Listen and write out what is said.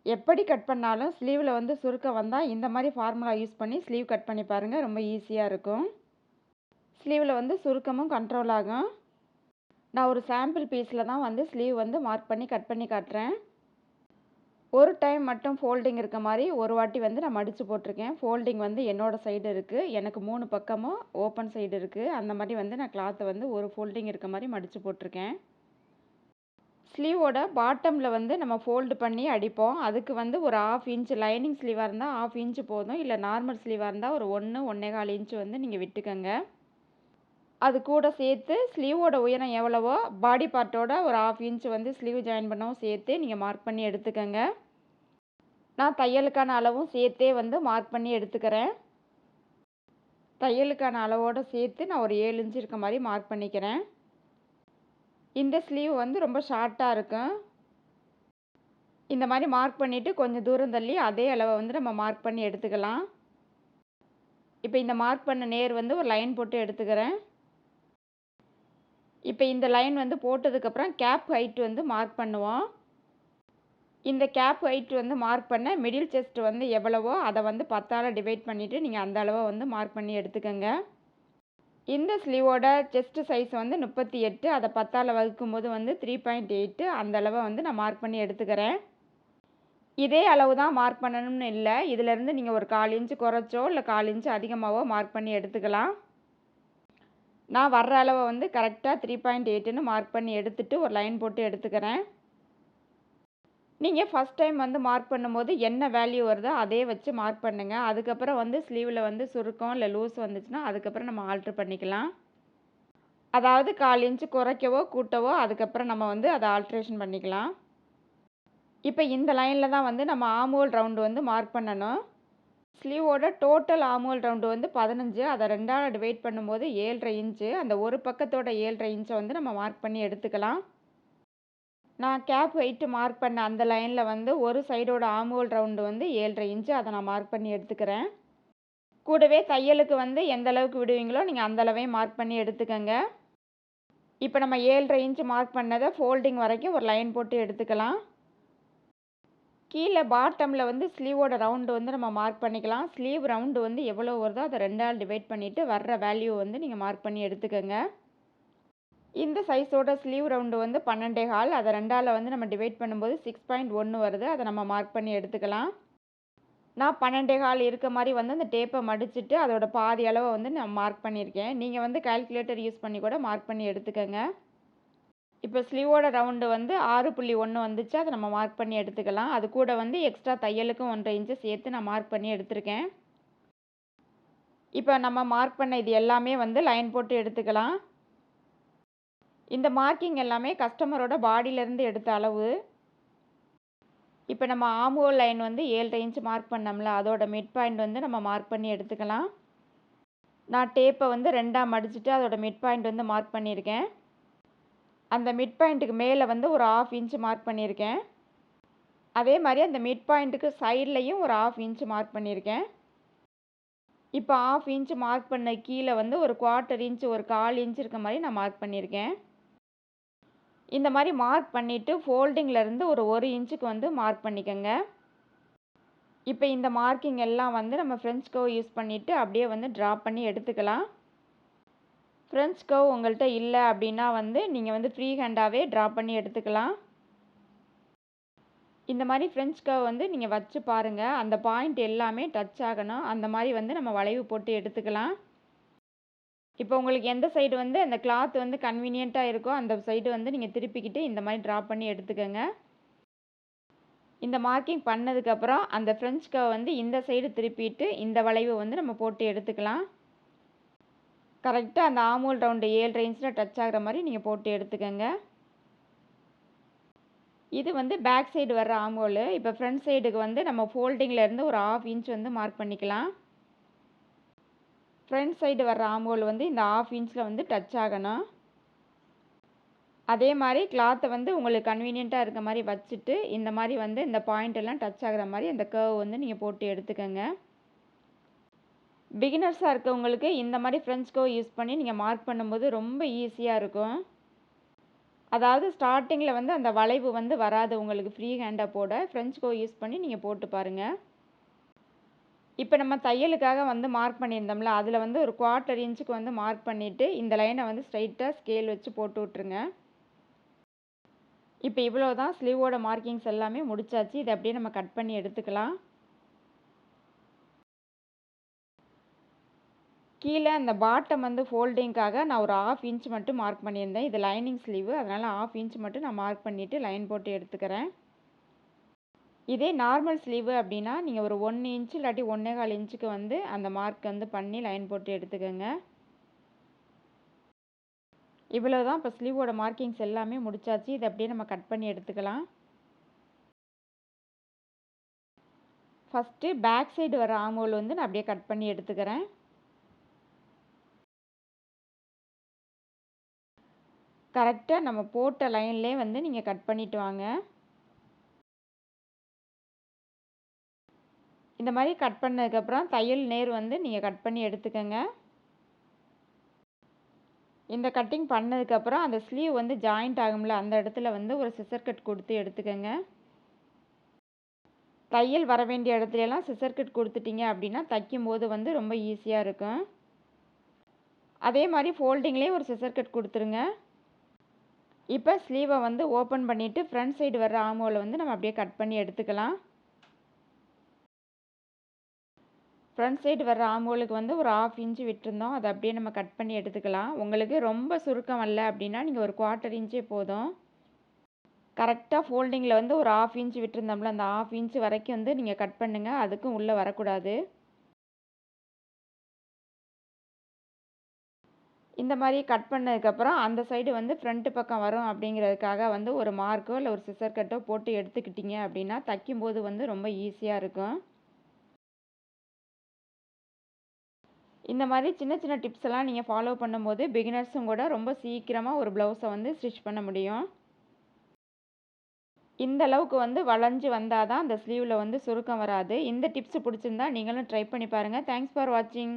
எப்படி கட் பண்ணாலும் ஸ்லீவ்ல வந்து சுருக்கம் வந்தா, இந்த மாரி ஃபார்முலா யூஸ் பண்ணி ஸ்லீவ் கட் பண்ணி பாருங்க. ரொம்ப ஈஸியா இருக்கும். ஸ்லீவ்ல வந்து சுருக்கமும் கண்ட்ரோல் ஆகும். நான் ஒரு சாம்பிள் பீஸ்ல தான் வந்து ஸ்லீவ் வந்து மார்க் பண்ணி கட் பண்ணி காட்டுறேன். ஒரு டைம் மட்டும் ஃபோல்டிங் இருக்க மாரி ஒரு வாட்டி வந்து நான் மடிச்சு போட்டிருக்கேன். ஃபோல்டிங் வந்து என்னோட சைடு இருக்கு. எனக்கு 3 பக்கமும் ஓப்பன் சைடு இருக்கு. அந்த மாரி வந்து நான் கிளாத்த வந்து ஒரு ஃபோல்டிங் இருக்க மாரி மடிச்சு போட்டிருக்கேன். ஸ்லீவோட பாட்டம்ல வந்து நம்ம ஃபோல்டு பண்ணி அடிப்போம். அதுக்கு வந்து ஒரு 1/2 இன்ச் லைனிங் ஸ்லீவா இருந்தா 1/2 இன்ச் போதும். இல்ல நார்மல் ஸ்லீவா இருந்தா ஒரு 1, 1 1/4 இன்ச் வந்து நீங்க விட்டுக்கங்க. அது கூட சேர்த்து ஸ்லீவோட உயரம் எவ்வளவோ, பாடி பார்ட்டோட ஒரு 1/2 இன்ச் வந்து ஸ்லீவ் ஜாயின் பண்ணவும் சேர்த்து நீங்க மார்க் பண்ணி எடுத்துக்கங்க. நான் தையலுக்கான அளவும் சேர்த்தே வந்து மார்க் பண்ணி எடுத்துக்கிறேன். தையலுக்கான அளவோட சேர்த்து நான் ஒரு 7 இன்ச் இருக்க மாரி மார்க் பண்ணிக்கிறேன். இந்த ஸ்லீவ் வந்து ரொம்ப ஷார்ட்டா இருக்கும். இந்த மாரி மார்க் பண்ணிட்டு கொஞ்சம் தூரம் தள்ளி அதே அளவ வந்து நம்ம மார்க் பண்ணி எடுத்துக்கலாம். இப்ப இந்த மார்க் பண்ண நேர் வந்து ஒரு லைன் போட்டு எடுத்துக்கிறேன். இப்ப இந்த லைன் வந்து போட்டதுக்கப்புறம் கேப் ஹைட் வந்து மார்க் பண்ணுவோம். இந்த கேப் ஹைட் வந்து மார்க் பண்ண மிடில் செஸ்ட் வந்து எவ்வளவோ அத வந்து 10ஆல டிவைட் பண்ணிட்டு நீங்க அந்த அளவ வந்து மார்க் பண்ணி எடுத்துக்கங்க. இந்த ஸ்லீவோட செஸ்ட் சைஸ் வந்து 38. அத 10ஆல வகுக்கும்போது வந்து 3.8 அந்த அளவ வந்து நான் மார்க் பண்ணி எடுத்துக்கிறேன். இதே அளவு தான் மார்க் பண்ணணும்னு இல்ல. இதிலிருந்து நீங்க ஒரு 1/4 இன்ச் குறைச்சோ, இல்ல 1/4 இன்ச் அதிகமாவோ மார்க் பண்ணி எடுத்துக்கலாம். நான் வர்ற அளவ வந்து கரெக்ட்டா 3.8ன்னு மார்க் பண்ணி எடுத்துட்டு ஒரு லைன் போட்டு எடுத்துக்கிறேன். நீங்க ஃபர்ஸ்ட் டைம் வந்து மார்க் பண்ணும்போது என்ன வேல்யூ வருதோ அதே வச்சு மார்க் பண்ணுங்க. அதுக்கப்புறம் வந்து ஸ்லீவ்ல வந்து சுருக்கம் இல்ல லூஸ் வந்துச்சுன்னா, அதுக்கப்புறம் நம்ம ஆல்டர் பண்ணிக்கலாம். அதாவது 1/4 இன்ச் குறைக்கவோ, கூட்டவோ அதுக்கப்புறம் நம்ம வந்து அத ஆல்ட்ரேஷன் பண்ணிக்கலாம். இப்ப இந்த லைன்ல தான் வந்து நம்ம ஆர்ம் ஹோல் ரவுண்ட் வந்து மார்க் பண்ணணும். ஸ்லீவோட டோட்டல் ஆர்ம் ஹோல் ரவுண்டு வந்து 15. அத 2ஆல டிவைட் பண்ணும்போது 7.5 இன்ச்சு. அந்த ஒரு பக்கத்தோட 7.5 இன்ச்ச வந்து நம்ம மார்க் பண்ணி எடுத்துக்கலாம். நான் கேப் ஹைட் மார்க் பண்ண அந்த லைன்ல வந்து ஒரு சைடோட ஆர்ம் ஹோல் ரவுண்டு வந்து 7.5 இன்ச்சு. அத நான் மார்க் பண்ணி எடுத்துக்கிறேன். கூடவே தையலுக்கு வந்து எந்த அளவுக்கு விடுவீங்களோ, நீங்க அந்த அளவையும் மார்க் பண்ணி எடுத்துக்கங்க. இப்ப நம்ம 7.5 இன்ச் மார்க் பண்ணத ஃபோல்டிங் வரைக்கும் ஒரு லைன் போட்டு எடுத்துக்கலாம். கீழ பாட்டம்ல வந்து ஸ்லீவோட ரவுண்டு வந்து நம்ம மார்க் பண்ணிக்கலாம். ஸ்லீவ் ரவுண்டு வந்து எவ்வளோ வருதோ அத 2ஆல டிவைட் பண்ணிட்டு வர்ற வேல்யூ வந்து நீங்க மார்க் பண்ணி எடுத்துக்கங்க. இந்த சைஸோட ஸ்லீவ் ரவுண்டு வந்து 12.25. அத 2ஆல வந்து நம்ம டிவைட் பண்ணும்போது 6.1 வருது. அத நம்ம மார்க் பண்ணி எடுத்துக்கலாம். நான் 12.25 இருக்க மாரி வந்து அந்த டேப்ப மடிச்சுட்டு அதோட பாதி அளவ வந்து நான் மார்க் பண்ணியிருக்கேன். நீங்க வந்து கால்குலேட்டர் யூஸ் பண்ணி கூட மார்க் பண்ணி எடுத்துக்கங்க. இப்ப ஸ்லீவோட ரவுண்டு வந்து 6.1 வந்துச்சு. அத நம்ம மார்க் பண்ணி எடுத்துக்கலாம். அது கூட வந்து எக்ஸ்ட்ரா தையலுக்கும் 1.5 இன்ச் சேர்த்து நான் மார்க் பண்ணி எடுத்திருக்கேன். இப்ப நம்ம மார்க் பண்ண இது எல்லாமே வந்து லைன் போட்டு எடுத்துக்கலாம். இந்த மார்க்கிங் எல்லாமே கஸ்டமரோட பாடியிலருந்து எடுத்த அளவு. இப்ப நம்ம ஆர்ம் ஹோல் லைன் வந்து 7.5 இன்ச் மார்க் பண்ணோம்ல, அதோட மிட் பாயிண்ட் வந்து நம்ம மார்க் பண்ணி எடுத்துக்கலாம். நான் டேப்ப வந்து 2ஆ மடிச்சுட்டு அதோட மிட் பாயிண்ட் வந்து மார்க் பண்ணியிருக்கேன். அந்த மிட் பாயிண்ட்டுக்கு மேல வந்து ஒரு 1/2 இன்ச் மார்க் பண்ணியிருக்கேன். அதே மாரி அந்த மிட் பாயிண்ட்டுக்கு சைட்லயும் ஒரு 1/2 இன்ச் மார்க் பண்ணியிருக்கேன். இப்ப 1/2 இன்ச் மார்க் பண்ண கீழ வந்து ஒரு 1/4 இன்ச், ஒரு 1/4 இன்ச் இருக்க மாரி நான் மார்க் பண்ணியிருக்கேன். இந்த மாரி மார்க் பண்ணிட்டு ஃபோல்டிங்ல இருந்து ஒரு 1 இன்ச்சுக்கு வந்து மார்க் பண்ணிக்கங்க. இப்ப இந்த மார்க்கிங் எல்லாம் வந்து நம்ம ஃப்ரெஞ்ச் கர்வ் யூஸ் பண்ணிட்டு அப்படியே வந்து டிராப் பண்ணி எடுத்துக்கலாம். ஃப்ரெஞ்ச் கர்வ் உங்கள்ட்ட இல்ல அப்படின்னா வந்து நீங்க வந்து ஃப்ரீ ஹேண்டாவே டிராப் பண்ணி எடுத்துக்கலாம். இந்த மாரி ஃப்ரெஞ்ச் கர்வ் வந்து நீங்க வச்சு பாருங்க. அந்த பாயிண்ட் எல்லாமே டச் ஆகணும். அந்த மாரி வந்து நம்ம வளைவு போட்டு எடுத்துக்கலாம். இப்போ உங்களுக்கு எந்த சைடு வந்து அந்த கிளாத் வந்து கன்வீனியன்ட்டா இருக்கோ, அந்த சைடு வந்து நீங்க திருப்பிக்கிட்டு இந்த மாரி டிராப் பண்ணி எடுத்துக்கங்க. இந்த மார்க்கிங் பண்ணதுக்கப்புறம் அந்த ஃப்ரெஞ்ச் கர்வ் வந்து இந்த சைடு திருப்பிட்டு இந்த வளைவு வந்து நம்ம போட்டு எடுத்துக்கலாம். கரெக்ட்டா அந்த ஆர்ம் ஹோல் ரவுண்டு 7.5 இன்ச்ல டச் ஆகுற மாரி நீங்க போட்டு எடுத்துக்கங்க. இது வந்து பேக் சைடு வர்ற ஆர்ம் ஹோலு. இப்போ ஃப்ரண்ட் சைடுக்கு வந்து நம்ம ஃபோல்டிங்ல இருந்து ஒரு 1/2 இன்ச் வந்து மார்க் பண்ணிக்கலாம். ஃப்ரண்ட் சைடு வர்ற ஆர்ம் ஹோல் வந்து இந்த 1/2 இன்ச்ல வந்து டச் ஆகணும். அதே மாரி கிளாத்த வந்து உங்களுக்கு கன்வீனியன்ட்டா இருக்க மாரி வச்சுட்டு, இந்த மாரி வந்து இந்த பாயிண்ட் எல்லாம் டச் ஆகுற மாரி அந்த கர்வ் வந்து நீங்க போட்டு எடுத்துக்கங்க. பிகினர்ஸா இருக்கவங்களுக்கு இந்த மாரி ஃப்ரெஞ்ச் கர்வ் யூஸ் பண்ணி நீங்க மார்க் பண்ணும்போது ரொம்ப ஈஸியா இருக்கும். அதாவது ஸ்டார்ட்டிங்கில் வந்து அந்த வளைவு வந்து வராது உங்களுக்கு ஃப்ரீ ஹேண்டாக போட. ஃப்ரெஞ்ச் கோ யூஸ் பண்ணி நீங்கள் போட்டு பாருங்கள். இப்போ நம்ம தையலுக்காக வந்து மார்க் பண்ணியிருந்தோம்ல, அதில் வந்து ஒரு 1/4 இன்ச்சுக்கு வந்து மார்க் பண்ணிவிட்டு இந்த லைனை வந்து ஸ்ட்ரைட்டாக ஸ்கேல் வச்சு போட்டு விட்ருங்க. இப்போ இவ்வளோ தான் ஸ்லீவோட மார்க்கிங்ஸ் எல்லாமே முடிச்சாச்சு. இதை அப்படியே நம்ம கட் பண்ணி எடுத்துக்கலாம். கீழே அந்த பாட்டம் வந்து ஃபோல்டிங்காக நான் ஒரு 1/2 இன்ச் மட்டும் மார்க் பண்ணியிருந்தேன். இது லைனிங் ஸ்லீவு, அதனால் 1/2 இன்ச் மட்டும் நான் மார்க் பண்ணிவிட்டு லைன் போட்டு எடுத்துக்கிறேன். இதே நார்மல் ஸ்லீவு அப்படின்னா நீங்கள் ஒரு 1 இன்ச் இல்லாட்டி 1 1/4 இன்ச்சுக்கு வந்து அந்த மார்க் வந்து பண்ணி லைன் போட்டு எடுத்துக்கோங்க. இவ்வளோ தான் இப்போ ஸ்லீவோட மார்க்கிங்ஸ் எல்லாமே முடிச்சாச்சு. இதை அப்படியே நம்ம கட் பண்ணி எடுத்துக்கலாம். ஃபஸ்ட்டு பேக் சைடு வர ஆம்ஹோல் வந்து நான் அப்படியே கட் பண்ணி எடுத்துக்கிறேன். கரெக்டாக நம்ம போட்ட லைன்லேயே வந்து நீங்கள் கட் பண்ணிட்டு வாங்க. இந்த மாதிரி கட் பண்ணதுக்கப்புறம் தையல் நேர் வந்து நீங்கள் கட் பண்ணி எடுத்துக்கோங்க. இந்த கட்டிங் பண்ணதுக்கப்புறம் அந்த ஸ்லீவ் வந்து ஜாயிண்ட் ஆகும்ல, அந்த இடத்துல வந்து ஒரு சிசர் கட் கொடுத்து எடுத்துக்கோங்க. தையல் வர வேண்டிய இடத்துலலாம் சிசர் கட் கொடுத்துட்டீங்க அப்படின்னா தைக்கும்போது வந்து ரொம்ப ஈஸியாக இருக்கும். அதே மாதிரி ஃபோல்டிங்லேயே ஒரு சிசர் கட் கொடுத்துருங்க. இப்போ ஸ்லீவை வந்து ஓப்பன் பண்ணிவிட்டு ஃப்ரண்ட் சைடு வர்ற ஆம்ஹோலை வந்து நம்ம அப்படியே கட் பண்ணி எடுத்துக்கலாம். ஃப்ரண்ட் சைடு வர்ற ஆம்ஹோலுக்கு வந்து ஒரு 1/2 இன்ச்சு விட்டுருந்தோம். அதை அப்படியே நம்ம கட் பண்ணி எடுத்துக்கலாம். உங்களுக்கு ரொம்ப சுருக்கம் வரல அப்படின்னா நீங்கள் ஒரு 1/4 இன்ச்சே போதும். கரெக்டாக ஃபோல்டிங்கில் வந்து ஒரு 1/2 இன்ச் விட்டுருந்தோம்ல, அந்த 1/2 இன்ச் வரைக்கும் வந்து நீங்கள் கட் பண்ணுங்கள். அதுக்கும் உள்ளே வரக்கூடாது. இந்த மாதிரி கட் பண்ணதுக்கப்புறம் அந்த சைடு வந்து ஃப்ரண்ட் பக்கம் வரும் அப்படிங்கிறதுக்காக வந்து ஒரு மார்க்கோ இல்லை ஒரு சிசர் கட்டோ போட்டு எடுத்துக்கிட்டீங்க அப்படின்னா தைக்கும்போது வந்து ரொம்ப ஈஸியாக இருக்கும். இந்த மாதிரி சின்ன சின்ன டிப்ஸ் எல்லாம் நீங்கள் ஃபாலோ பண்ணும்போது பிகினர்ஸும் கூட ரொம்ப சீக்கிரமாக ஒரு ப்ளவுஸை வந்து ஸ்டிச் பண்ண முடியும். இந்த அளவுக்கு வந்து வளைஞ்சு வந்தால் தான் அந்த ஸ்லீவில் வந்து சுருக்கம் வராது. இந்த டிப்ஸ் பிடிச்சிருந்தா நீங்களும் ட்ரை பண்ணி பாருங்கள். தேங்க்ஸ் ஃபார் வாட்சிங்.